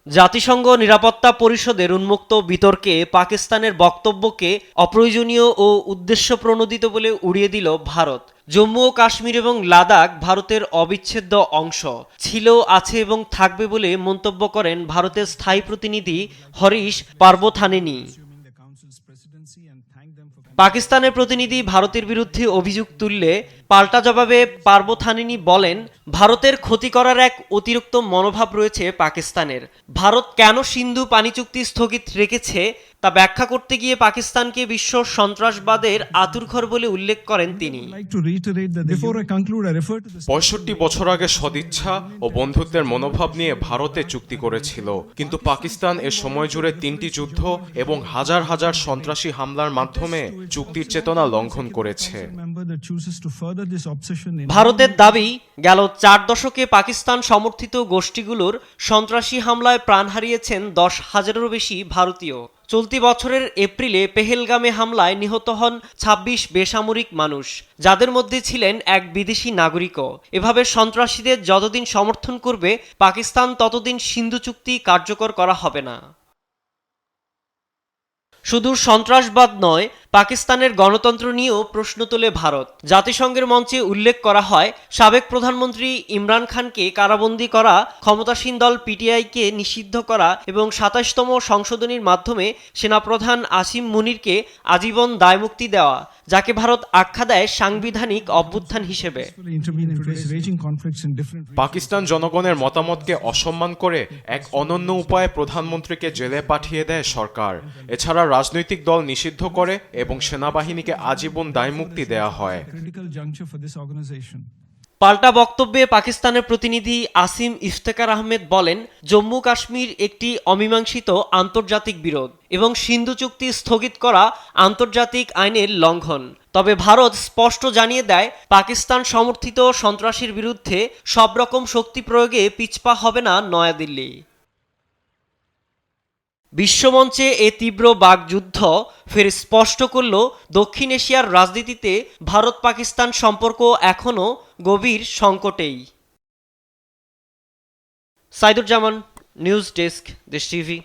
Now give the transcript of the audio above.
জাতিসংঘ নিরাপত্তা পরিষদের উন্মুক্ত বিতর্কে পাকিস্তানের বক্তব্যকে অপ্রয়োজনীয় ও উদ্দেশ্যপ্রণোদিত বলে উড়িয়ে দিল ভারত। জম্মু ও কাশ্মীর এবং লাদাখ ভারতের অবিচ্ছেদ্য অংশ ছিল, আছে এবং থাকবে বলে মন্তব্য করেন ভারতের স্থায়ী প্রতিনিধি হরিশ পার্বথানেনি। পাকিস্তানের প্রতিনিধি ভারতের বিরুদ্ধে অভিযোগ তুললে পাল্টা জবাবে পার্বথানেনি বলেন, ভারতের ক্ষতি করার এক অতিরিক্ত মনোভাব রয়েছে পাকিস্তানের। ভারত কেন সিন্ধু পানি চুক্তি স্থগিত রেখেছে তা ব্যাখ্যা করতে গিয়ে পাকিস্তানকে বিশ্ব সন্ত্রাসবাদের আঁতুড়ঘর বলে উল্লেখ করেন তিনি। ৬৫ বছর আগে সদিচ্ছা ও বন্ধুত্বের মনোভাব নিয়ে ভারতে চুক্তি করেছিল, কিন্তু পাকিস্তান এ সময় জুড়ে ৩টি যুদ্ধ এবং হাজার হাজার সন্ত্রাসী হামলার মাধ্যমে চুক্তির চেতনা লঙ্ঘন করেছে। ভারতের দাবি, গেল ৪ দশকে পাকিস্তান সমর্থিত গোষ্ঠীগুলোর সন্ত্রাসী হামলায় প্রাণ হারিয়েছেন ১০,০০০-এরও বেশি ভারতীয়। চলতি বছরের এপ্রিলে পেহেলগামে হামলায় নিহত হন ২৬ বেসামরিক মানুষ, যাদের মধ্যে ছিলেন এক বিদেশি নাগরিকও। এভাবে সন্ত্রাসীদের যতদিন সমর্থন করবে পাকিস্তান, ততদিন সিন্ধু চুক্তি কার্যকর করা হবে না। শুধু সন্ত্রাসবাদ নয়, পাকিস্তানের গণতন্ত্র নিয়েও প্রশ্ন তোলে ভারত। জাতিসংঘের মঞ্চে উল্লেখ করা হয়, সাবেক প্রধানমন্ত্রী ইমরান খানকে কারাবন্দী করা, ক্ষমতাসীন দল পিটিআইকে নিষিদ্ধ করা এবং ২৭তম সংশোধনীর মাধ্যমে সেনাপ্রধান আসিম মুনিরকে আজীবন দায়মুক্তি দেওয়া, যাকে ভারত আখ্যা দেয় সাংবিধানিক অভ্যুত্থান হিসেবে। পাকিস্তান জনগণের মতামতকে অসম্মান করে এক অনন্য উপায়ে প্রধানমন্ত্রীকে জেলে পাঠিয়ে দেয় সরকার। এছাড়া রাজনৈতিক দল নিষিদ্ধ করে এবং সেনাবাহিনীকে আজীবন দায়মুক্তি দেয়া হয়। পাল্টা বক্তব্যে পাকিস্তানের প্রতিনিধি আসিম ইফতেখার আহমেদ বলেন, জম্মু কাশ্মীর একটি অমীমাংসিত আন্তর্জাতিক বিরোধ এবং সিন্ধু চুক্তি স্থগিত করা আন্তর্জাতিক আইনের লঙ্ঘন। তবে ভারত স্পষ্ট জানিয়ে দেয়, পাকিস্তান সমর্থিত সন্ত্রাসীর বিরুদ্ধে সব রকম শক্তি প্রয়োগে পিছপা হবে না নয়াদিল্লি। বিশ্বমঞ্চে এ তীব্র বাকযুদ্ধ ফের স্পষ্ট করল, দক্ষিণ এশিয়ার রাজনীতিতে ভারত পাকিস্তান সম্পর্ক এখনও গভীর সংকটেই। সাইদুজ্জামান, নিউজ ডেস্ক, দেশ টিভি।